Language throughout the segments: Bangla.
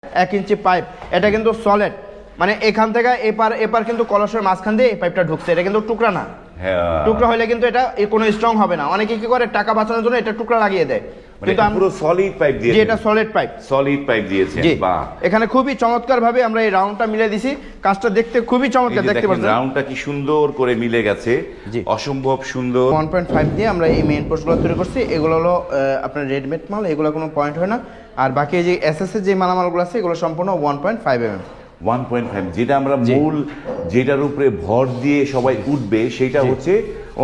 1 ইঞ্চি পাইপ, এটা কিন্তু সলিড, মানে এখান থেকে এপার এপার কিন্তু কলসের মাঝখান দিয়ে এই পাইপটা ঢুকছে, এটা কিন্তু টুকরা না। টুকরা হলে কিন্তু এটা কোনো স্ট্রং হবে না। অনেকে কি করে টাকা বাঁচানোর জন্য এটা টুকরা লাগিয়ে দেয়, কিন্তু পুরো সলিড পাইপ দিয়েছে। এটা সলিড পাইপ দিয়েছে। বাহ, এখানে খুবই চমৎকার ভাবে আমরা এই রাউন্ডটা মিলে দিছি, কাজটা দেখতে খুবই চমৎকার। দেখতে পাচ্ছেন রাউন্ডটা কি সুন্দর করে মিলে গেছে, অসম্ভব সুন্দর। 1.5 দিয়ে আমরা এই মেইন পোস্টগুলো তৈরি করছি। এগুলো হলো আপনার রেডমেড মাল, এগুলো কোনো পয়েন্ট হয় না। আর বাকি যে এসএস এর যে মালামালগুলো আছে এগুলো সম্পূর্ণ 1.5 mm। 1.5 যেটা আমরা মূল যেটার উপরে ভর দিয়ে সবাই উঠবে সেটা হচ্ছে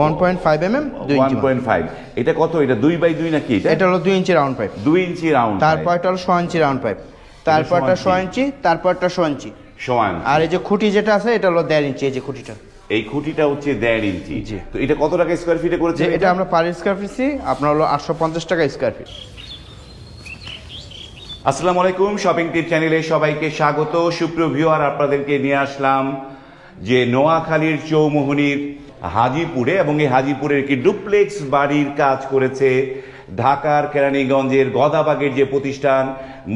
1.5 mm 1.5। এটা কত? এটা 2x2 নাকি? এটা হলো 2 ইঞ্চি রাউন্ড পাইপ। 2 ইঞ্চি রাউন্ড, তারপর এটা হলো 6 ইঞ্চি রাউন্ড পাইপ, তারপরটা 6 ইঞ্চি, তারপরটা 6 ইঞ্চি সমান। আর এই যে খুঁটি যেটা আছে এটা হলো 1.5 ইঞ্চি। এই যে খুঁটিটা, এই খুঁটিটা হচ্ছে 1.5 ইঞ্চি। তো এটা কত টাকা স্কয়ার ফিটে করেছে? এটা আমরা পার স্কয়ার ফিট আপনার হলো 850 টাকা স্কয়ার ফিট। আসসালামু আলাইকুম, শপিং টিপ চ্যানেলে সবাইকে স্বাগত। সুপ্রিয় ভিউয়ার, আপনাদেরকে নিয়ে আসলাম যে নোয়াখালীর চৌমোহনীর হাজীপুরে, এবং এই হাজীপুরের কি ডুপ্লেক্স বাড়ির কাজ করেছে ঢাকার কেরানীগঞ্জের গদাবাগের যে প্রতিষ্ঠান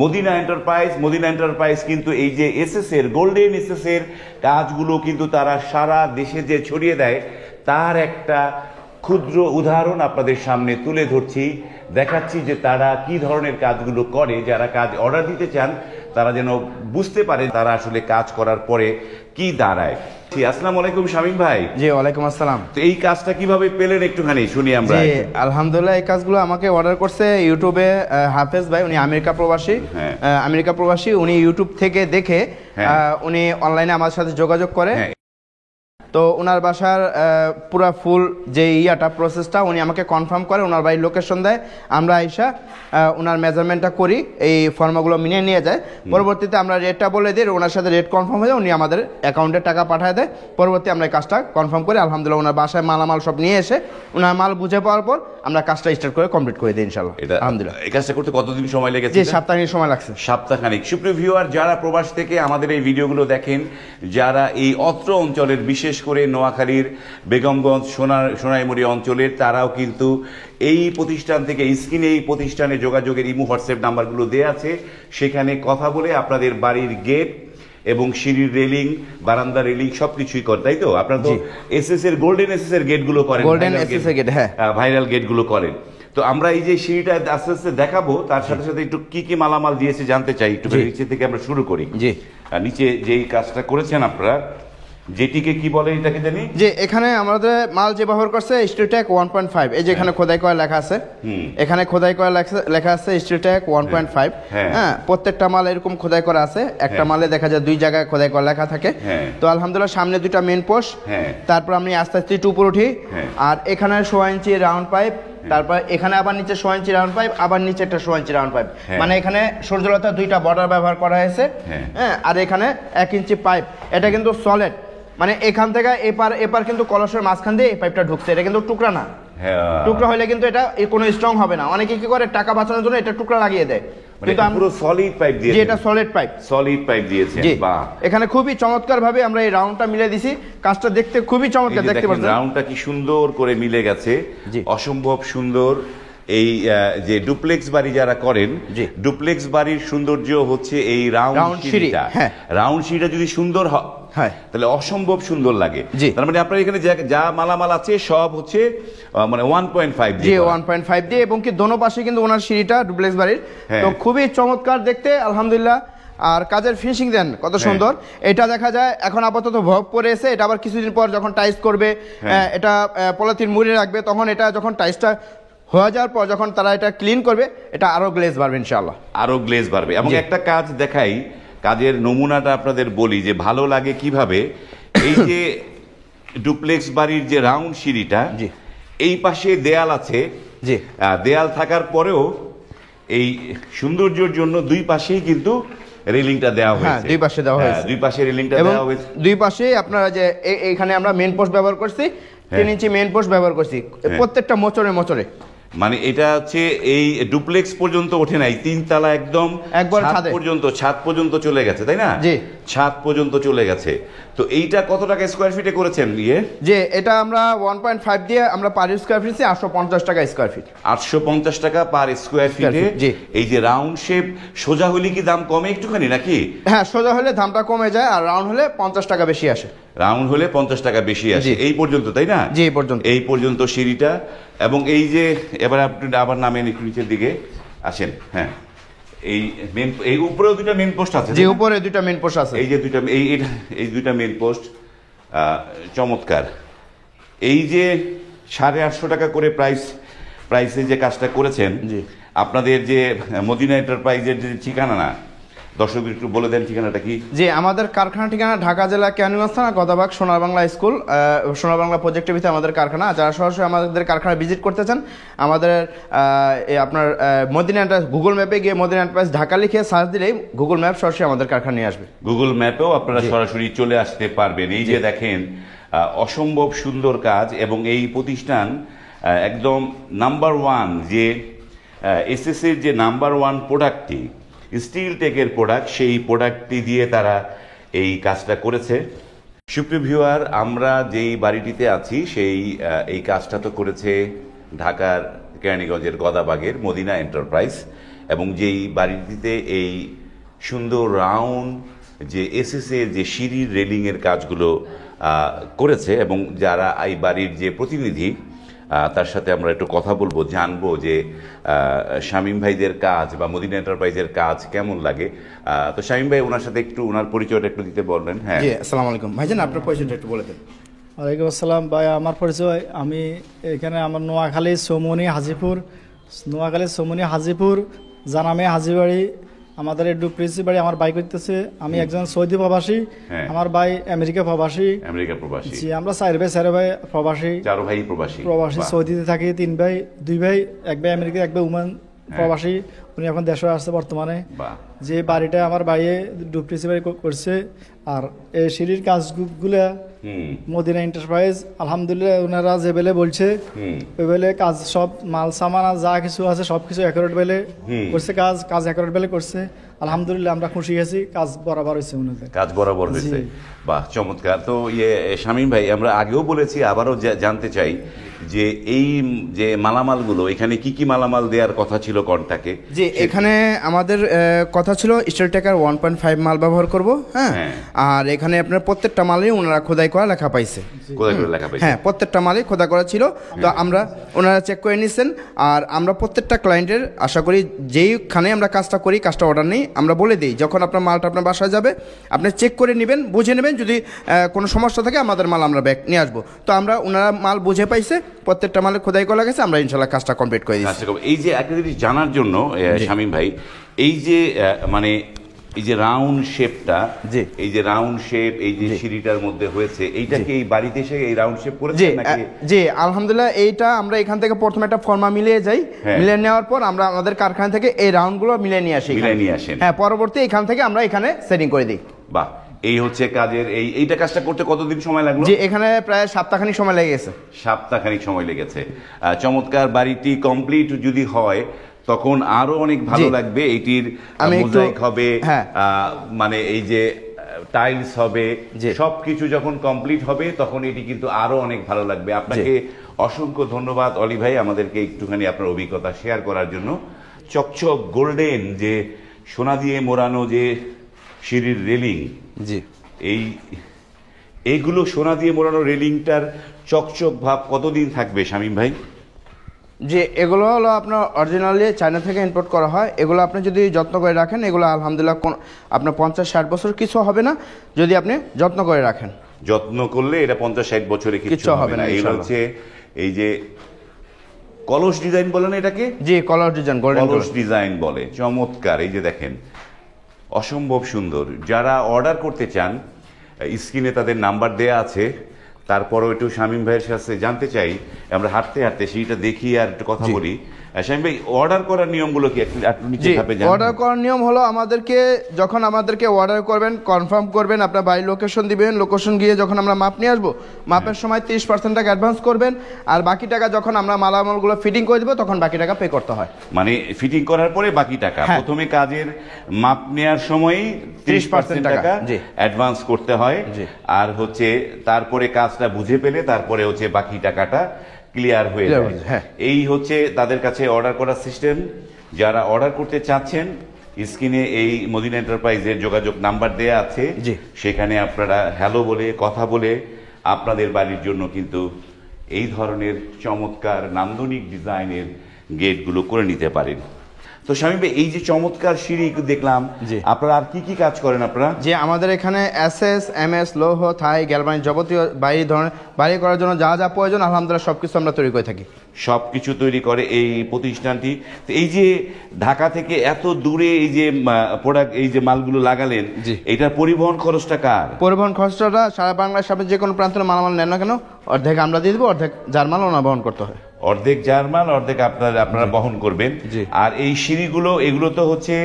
মদিনা এন্টারপ্রাইজ। মদিনা এন্টারপ্রাইজ কিন্তু এই যে এসএস এর গোল্ডেন এসএস এর কাজগুলো কিন্তু তারা সারা দেশে যে ছড়িয়ে দেয় তার একটা ক্ষুদ্র উদাহরণ আপনাদের সামনে তুলে ধরছি, দেখাচ্ছি যে তারা কি ধরনের কাজগুলো করে। যারা কাজ অর্ডার দিতে চান তারা যেন বুঝতে পারে তারা আসলে কাজ করার পরে কি দাঁড়ায়। আসসালামু আলাইকুম শামীম ভাই। জি ওয়ালাইকুম আসসালাম। তো এই কাজটা কিভাবে পেলেন একটুখানি শুনি আমরা। জি আলহামদুলিল্লাহ, এই কাজগুলো আমাকে অর্ডার করছে ইউটিউবে হাফেজ ভাই, উনি আমেরিকা প্রবাসী। উনি ইউটিউব থেকে দেখে উনি অনলাইনে আমার সাথে যোগাযোগ করে। তো ওনার বাসার পুরা ফুল যে প্রসেসটা উনি আমাকে কনফার্ম করে, ওনার বাড়ির লোকেশন দেয়, আমরা আইসা ওনার মেজারমেন্টটা করি, এই ফর্মাগুলো মিনে নিয়ে যায়। পরবর্তীতে আমরা রেটটা বলে দিই, ওনার সাথে রেট কনফার্ম হয়ে যায়, উনি আমাদের অ্যাকাউন্টে টাকা পাঠায় দেয়। পরবর্তী আমরা এই কাজটা কনফার্ম করি আলহামদুলিল্লাহ। ওনার বাসায় মালামাল সব নিয়ে এসে ওনার মাল বুঝে পাওয়ার পর আমরা কাজটা স্টার্ট করে কমপ্লিট করে দিই ইনশাআল্লাহ। আলহামদুলিল্লাহ। এই কাজটা করতে কতদিন সময় লেগেছে? জি সপ্তাহখানেক সময় লাগছে। সপ্তাহখানেক। সুপ্রিয় ভিউয়ার, যারা প্রবাস থেকে আমাদের এই ভিডিওগুলো দেখেন, যারা এই অত্র অঞ্চলের বিশেষ করে নোয়াখালীর বেগমগঞ্জ সোনাইমুড়ি অঞ্চলের, তারাও কিন্তু এই প্রতিষ্ঠান থেকে স্ক্রিনে এই প্রতিষ্ঠানে যোগাযোগের ইমো হোয়াটসঅ্যাপ নাম্বারগুলো দেয়া আছে, সেখানে কথা বলে আপনাদের বাড়ির গেট এবং সিঁড়ির রেলিং, বারান্দা রেলিং সবকিছুই করে, তাই তো? আপনারা তো এসএস এর গোল্ডেন এসএস এর গেটগুলো করেন, গোল্ডেন এসএস এর গেট, হ্যাঁ ভাইরাল গেটগুলো করেন। তো আমরা এই যে সিঁড়িটা আস্তে আস্তে দেখাবো, তার সাথে সাথে একটু কি কি মালামাল দিয়েছে জানতে চাই। একটু নিচে থেকে আমরা শুরু করি। জি, নিচে যেই কাজটা করেছেন আপনারা, যেটিকে কি বলে এটাকে জানি, যে এখানে আমাদের মাল যে ব্যবহার করছে স্টিলটেক 1.5। এই যে এখানে খোদাই করা লেখা আছে, এখানে খোদাই করা লেখা আছে স্টিলটেক 1.5। হ্যাঁ, প্রত্যেকটা মাল এরকম খোদাই করা আছে। একটা মালে দেখা যায় 2 জায়গায় খোদাই করা লেখা থাকে। তো আলহামদুলিল্লাহ সামনে 2টা মেন পোস্ট, তারপর আমি আস্তে আস্তে একটু উপর উঠি। আর এখানে 6 ইঞ্চি রাউন্ড পাইপ, তারপর এখানে আবার নিচে 6 ইঞ্চি রাউন্ড পাইপ, আবার নিচে একটা 6 ইঞ্চি রাউন্ড পাইপ, মানে এখানে সূর্যলতা 2টা বর্ডার ব্যবহার করা হয়েছে। হ্যাঁ, আর এখানে 1 ইঞ্চি পাইপ, এটা কিন্তু সলিড, মানে এখান থেকে এপার কিন্তু কলসের মাঝখান দিয়ে এই পাইপটা ঢুকছে, এটা কিন্তু টুকরা না। টুকরা হলে কিন্তু এটা কোনো স্ট্রং হবে না। অনেকে কি করে টাকা বাঁচানোর জন্য এটা টুকরা লাগিয়ে দেয়, কিন্তু পুরো সলিড পাইপ দিয়েছে। এটা সলিড পাইপ দিয়েছে। বাহ, এখানে খুবই চমৎকার ভাবে আমরা এই রাউন্ডটা মিলে দিছি, কাজটা দেখতে খুবই চমৎকার। দেখতে পাচ্ছেন রাউন্ডটা কি সুন্দর করে মিলে গেছে, অসম্ভব সুন্দর। এই যে ডুপ্লেক্স বাড়ি যারা করেন, ডুপ্লেক্স বাড়ির সৌন্দর্য হচ্ছে এই রাউন্ড সিঁড়িটা। রাউন্ড সিঁড়িটা যদি সুন্দর হয় তাহলে অসম্ভব সুন্দর লাগে। তার মানে আপনার এখানে যা মালামাল আছে সব হচ্ছে মানে 1.5 দিয়ে, 1.5 দিয়ে, এবং কি দোনো পাশে কিন্তু ওনার সিঁড়িটা ডুপ্লেক্স বাড়ির। তো খুবই চমৎকার দেখতে আলহামদুলিল্লাহ। আর কাজের ফিনিশিং দেন কত সুন্দর। এটা দেখা যায় এখন আপাতত ভব পরে এসে, এটা আবার কিছুদিন পর যখন টাইস করবে, এটা পলিথিন মুড়ে রাখবে, তখন এটা যখন টাইসটা হয়ে যাওয়ার পর যখন তারা এটা ক্লিন করবে, এটা আরো গ্লেজ বাড়বে ইনশাআল্লাহ, আরো গ্লেজ বাড়বে। এবং একটা কাজ দেখাই, কাজের নমুনাটা আপনাদের বলি যে ভালো লাগে কিভাবে। এই যে ডুপ্লেক্স বাড়ির যে রাউন্ড সিঁড়িটা, এই পাশে দেয়াল আছে, দেয়াল থাকার পরেও এই সৌন্দর্যের জন্য 2 পাশেই কিন্তু রেলিংটা দেওয়া হয়েছে। 2 পাশে দেওয়া হয়েছে, 2 পাশে রেলিংটা দেওয়া হয়েছে। 2 পাশে আপনারা যে এখানে আমরা মেন পোস্ট ব্যবহার করছি, 3 ইঞ্চি মেন পোস্ট ব্যবহার করছি প্রত্যেকটা মোচরে। মানে এটা হচ্ছে এই ডুপ্লেক্স পর্যন্ত ওঠে নাই, 3 তলা একদম একবার ছাদ পর্যন্ত চলে গেছে, তাই না? জি, ছাদ পর্যন্ত চলে গেছে। তো এইটা কত টাকা স্কয়ার ফিটে করেছেন? যে এটা আমরা 1.5 দিয়ে আমরা পার স্কয়ার ফিট 850 টাকা স্কয়ার ফিট। 850 টাকা পার স্কয়ার ফিটে। এই যে রাউন্ড শেপ সোজা হলে কি দাম কমে একটুখানি নাকি? হ্যাঁ, সোজা হলে দামটা কমে যায়, আর রাউন্ড হলে 50 টাকা বেশি আসে। রাউন্ড হলে 50 টাকা বেশি আসে। এই পর্যন্ত, তাই না? জি, এই পর্যন্ত সিঁড়িটা। এবং এই যে এবার আপনি আবার নামেন একটু নিচের দিকে আসেন। হ্যাঁ, এই উপরেও দুটো মেন পোস্ট আছে। যে উপরে দুটো মেন পোস্ট আছে, এই যে এই দুইটা মেন পোস্ট চমৎকার। এই যে 850 টাকা করে প্রাইসে যে কাজটা করেছেন, আপনাদের যে মদিনা এন্টারপ্রাইজের যে ঠিকানা, না দর্শকদের একটু বলে দেন ঠিকানাটা কি? যে আমাদের কারখানা ঠিকানা ঢাকা জেলা কেরানীগঞ্জ থানা গদাবাগ সোনার বাংলা স্কুল, সোনার বাংলা প্রজেক্টের ভিতরে আমাদের কারখানা। যারা সরাসরি আমাদের কারখানা ভিজিট করতে চান, আমাদের আপনার মদিনা এন্টারপ্রাইজ গুগল ম্যাপে গিয়ে মদিনা এন্টারপ্রাইজ ঢাকা লিখে সার্চ দিলেই গুগল ম্যাপ সরাসরি আমাদের কারখানা নিয়ে আসবে। গুগল ম্যাপেও আপনারা সরাসরি চলে আসতে পারবেন। এই যে দেখেন অসম্ভব সুন্দর কাজ, এবং এই প্রতিষ্ঠান একদম নাম্বার 1, যে এসএসের যে নাম্বার 1 প্রোডাক্টটি স্টিল টেকের প্রোডাক্ট, সেই প্রোডাক্টটি দিয়ে তারা এই কাজটা করেছে। সুপ্রিয় ভিউয়ার, আমরা যেই বাড়িটিতে আছি এই কাজটা তো করেছে ঢাকার কেরানীগঞ্জের গদাবাগের মদিনা এন্টারপ্রাইজ, এবং যেই বাড়িটিতে এই সুন্দর রাউন্ড যে এসএসের যে সিঁড়ির রেলিংয়ের কাজগুলো করেছে, এবং যারা এই বাড়ির যে প্রতিনিধি তার সাথে আমরা একটু কথা বলবো, জানবো যে শামীম ভাইদের কাজ বা মদিনা এন্টারপ্রাইজের কাজ কেমন লাগে। তো শামীম ভাই, ওনার সাথে একটু ওনার পরিচয়টা একটু দিতে বলবেন। হ্যাঁ, আসসালামু আলাইকুম ভাইজান, আপনার পরিচয়টা একটু বলে দেন। ওয়ালাইকুম আসসালাম ভাই, আমার পরিচয়, আমি এখানে আমার নোয়াখালী চৌমনি হাজিপুর জানামে হাজিবাড়ি, আমাদের এই ডুপ্লেক্সি বাড়ি। আমার ভাই করতেছে, আমি একজন সৌদি প্রবাসী, আমার ভাই আমেরিকা প্রবাসী। জি, আমরা 4 ভাই প্রবাসী, 4 ভাই প্রবাসী সৌদিতে থাকি। 3 ভাই, 2 ভাই, 1 ভাই আমেরিকা, 1 ভাই ওমান প্রবাসী। উনি এখন দেশে আসছে বর্তমানে। যে বাড়িটা আমার ভাইয়ে ডুপ্লেক্সি বাড়ি করছে, আর এই সিঁড়ির কাজগুলা মদিনা এন্টারপ্রাইজ আলহামদুলিল্লাহ ওনারা যে বেলে বলছে ওই বেলে কাজ, সব মাল সামান যা কিছু আছে সবকিছু অ্যাকুরেট বেলে করছে, কাজ অ্যাকুরেট বেলে করছে। আলহামদুলিল্লাহ আমরা খুশি আছি, কাজ বরাবর হয়েছে ওনাদের, কাজ বরাবর হয়েছে। বাহ, চমৎকার। তো শামীম ভাই, আমরা আগেও বলেছি, আবারও জানতে চাই যে এই যে মালামালগুলো, এখানে কি কি মালামাল দেওয়ার কথা ছিল কন্টাকে? যে এখানে আমাদের কথা ছিল স্টিল টেকার 1.5 মাল ব্যবহার করব। হ্যাঁ, আর এখানে আপনার প্রত্যেকটা মালেই ওনারা খোদাই করা লেখা পাইছে। হ্যাঁ, প্রত্যেকটা মালই খোদা করা ছিল। তো ওনারা চেক করে নিচ্ছেন, আর আমরা প্রত্যেকটা ক্লায়েন্টের আশা করি যেইখানে আমরা কাজটা করি, কাজটা অর্ডার নেই, আমরা বলে দিই যখন আপনার মালটা আপনার বাসায় যাবে আপনি চেক করে নেবেন, বুঝে নেবেন, যদি কোনো সমস্যা থাকে আমাদের মাল আমরা ব্যাক নিয়ে আসবো। তো ওনারা মাল বুঝে পাইছে, প্রত্যেকটা মালে খোদাই করা গেছে, আমরা ইনশাল্লাহ কাজটা কমপ্লিট করে দিচ্ছি। এই যে একটা জিনিস জানার জন্য শামীম ভাই, এই যে মানে এই যে রাউন্ড শেপটা, এই যে রাউন্ড শেপ এই যে সিঁড়িটার মধ্যে হয়েছে, এইটা কি এই বাড়িতে এসে এই রাউন্ড শেপ করেছে নাকি? জি, আলহামদুলিল্লাহ, এইটা আমরা এখান থেকে প্রথমে একটা ফর্মা মিলিয়ে যাই, মিলিয়ে নেওয়ার পর আমরা আমাদের কারখানা থেকে এই রাউন্ডগুলো মিলিয়ে নিয়ে আসি। হ্যাঁ, পরবর্তী এখান থেকে আমরা এখানে সেটিং করে দিই। বাহ, এই হচ্ছে কাজের এইটা কাজটা করতে কতদিন সময় লাগলো? যে এখানে প্রায় সপ্তাহখানিক সময় লেগে গেছে। সপ্তাহখানিক সময় লেগেছে। চমৎকার। বাড়িটি কমপ্লিট যদি হয় তখন আরো অনেক ভালো লাগবে। এটির মোজাইক হবে, মানে এই যে টাইলস হবে, সবকিছু যখন কমপ্লিট হবে তখন এটি কিন্তু আরো অনেক ভালো লাগবে। আপনাকে অসংখ্য ধন্যবাদ অলি ভাই, আমাদেরকে একটুখানি আপনার অভিজ্ঞতা শেয়ার করার জন্য। চকচক গোল্ডেন যে সোনা দিয়ে মোড়ানো যে সিঁড়ির রেলিং, এইগুলো সোনা দিয়ে মোড়ানো রেলিংটার চকচক ভাব কতদিন থাকবে শামীম ভাই? যে এগুলো হলো আপনার অরিজিনালি চায়না থেকে ইম্পোর্ট করা হয়। এগুলো আপনি যদি যত্ন করে রাখেন, এগুলো আলহামদুলিল্লাহ আপনার 50-60 বছর কিছু হবে না, যদি আপনি যত্ন করে রাখেন। যত্ন করলে এটা 50-60 বছরে কিছু হবে না। এই হচ্ছে এই যে কলস ডিজাইন বলে না এটাকে? জি, কলস ডিজাইন, গোল্ডেন কলস ডিজাইন বলে। চমৎকার। এই যে দেখেন, অসম্ভব সুন্দর। যারা অর্ডার করতে চান, স্ক্রিনে তাদের নাম্বার দেয়া আছে। তারপরও একটু শামীম ভাইয়ের সাথে জানতে চাই, আমরা হাঁটতে হাঁটতে সেইটা দেখি আর একটু কথা বলি। শামীম ভাই, অর্ডার করার নিয়মগুলো কি একটু নিচে জি, ধাপে জানান। অর্ডার করার নিয়ম হলো যখন আমাদেরকে অর্ডার করবেন, কনফার্ম করবেন, আপনার বাড়ির লোকেশন দিবেন, লোকেশন গিয়ে যখন আমরা মাপ নিয়ে আসবো, মাপের সময় 30% টাকা অ্যাডভান্স করবেন, আর বাকি টাকা যখন আমরা মালামালগুলো ফিটিং করে দেবো তখন বাকি টাকা পে করতে হয়। মানে ফিটিং করার পরে বাকি টাকা, হ্যাঁ। প্রথমে কাজের মাপ নেওয়ার সময়ই 30% টাকা জি। অ্যাডভান্স করতে হয়, জি। আর হচ্ছে তারপরে কাজটা বুঝে পেলে তারপরে হচ্ছে বাকি টাকাটা ক্লিয়ার হয়ে Clear যায়। হয়ে যায়, হ্যাঁ। এই হচ্ছে তাদের কাছে অর্ডার করার সিস্টেম। যারা অর্ডার করতে চাচ্ছেন, স্ক্রিনে এই মদিনা এন্টারপ্রাইজের যোগাযোগ নাম্বার দেয়া আছে, জি। সেখানে আপনারা হ্যালো বলে কথা বলে আপনাদের বাড়ির জন্য কিন্তু এই ধরনের চমৎকার নান্দনিক ডিজাইনের গেটগুলো করে নিতে পারেন। তো শামীম ভাই, এই যে চমৎকার সিঁড়ি দেখলাম, জি। আপনারা আর কি কি কাজ করেন আপনারা? যে আমাদের এখানে এসএস, এমএস, লৌহ, থাই, গ্যালভানিক যাবতীয় বাড়ি করার জন্য যা যা প্রয়োজন আলহামদুলিল্লাহ সবকিছু আমরা তৈরি করে থাকি। সবকিছু তৈরি করে এই প্রতিষ্ঠানটি। তো এই যে ঢাকা থেকে এত দূরে এই যে প্রোডাক্ট, এই যে মালগুলো লাগালেন, জি। এটার পরিবহন খরচটা কার? পরিবহন খরচটা সারা বাংলার সামনে যে কোনো প্রান্তের মালামাল নেন না কেন, অর্ধেক আমরা দিয়ে দেবো, অর্ধেক যার মাল ওনা বহন করতে হয়। অর্ধেক জার্মান, অর্ধেক আপনারা বহন করবেন। জি। আর এই সিঁড়িগুলো, এগুলো তো হচ্ছে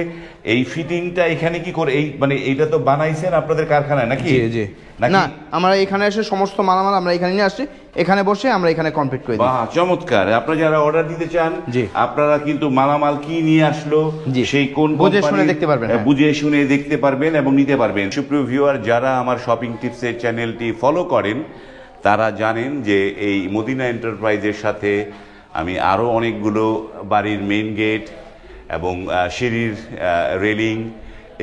এই ফিটিংটা এখানে কি করে, এই মানে এইটা তো বানাইছেন আপনাদের কারখানায় নাকি? জি জি। নাকি? না, আমরা এখানে এসে সমস্ত মালামাল আমরা এখানে নিয়ে আসছি, এখানে বসে আমরা এখানে কমপ্লিট করে দিই। বাহ, চমৎকার। আপনারা যারা অর্ডার দিতে চান, জি। আপনারা কিন্তু মালামাল কি নিয়ে আসলো, জি। সেই কোন বুঝে শুনে কোম্পানির, দেখতে পারবেন, হ্যাঁ। বুঝে শুনে দেখতে পারবেন এবং নিতে পারবেন। সুপ্রিয় ভিউয়ার, যারা আমার শপিং টিপসের চ্যানেলটি ফলো করেন তারা জানেন যে এই মদিনা এন্টারপ্রাইজের সাথে আমি আরো অনেকগুলো বাড়ির মেইন গেট এবং সিঁড়ির রেলিং,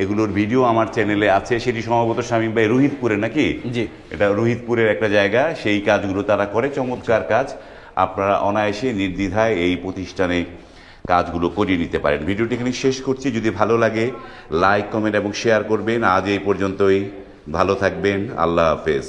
এগুলোর ভিডিও আমার চ্যানেলে আছে। সেটি সম্ভবত শামীম ভাই রোহিতপুরে নাকি? জি। এটা রোহিতপুরের একটা জায়গা, সেই কাজগুলো তারা করে, চমৎকার কাজ। আপনারা অনায়াসে নির্দ্বিধায় এই প্রতিষ্ঠানে কাজগুলো করিয়ে নিতে পারেন। ভিডিওটি এখানে শেষ করছি। যদি ভালো লাগে লাইক, কমেন্ট এবং শেয়ার করবেন। আজ এই পর্যন্তই। ভালো থাকবেন। আল্লাহ হাফেজ।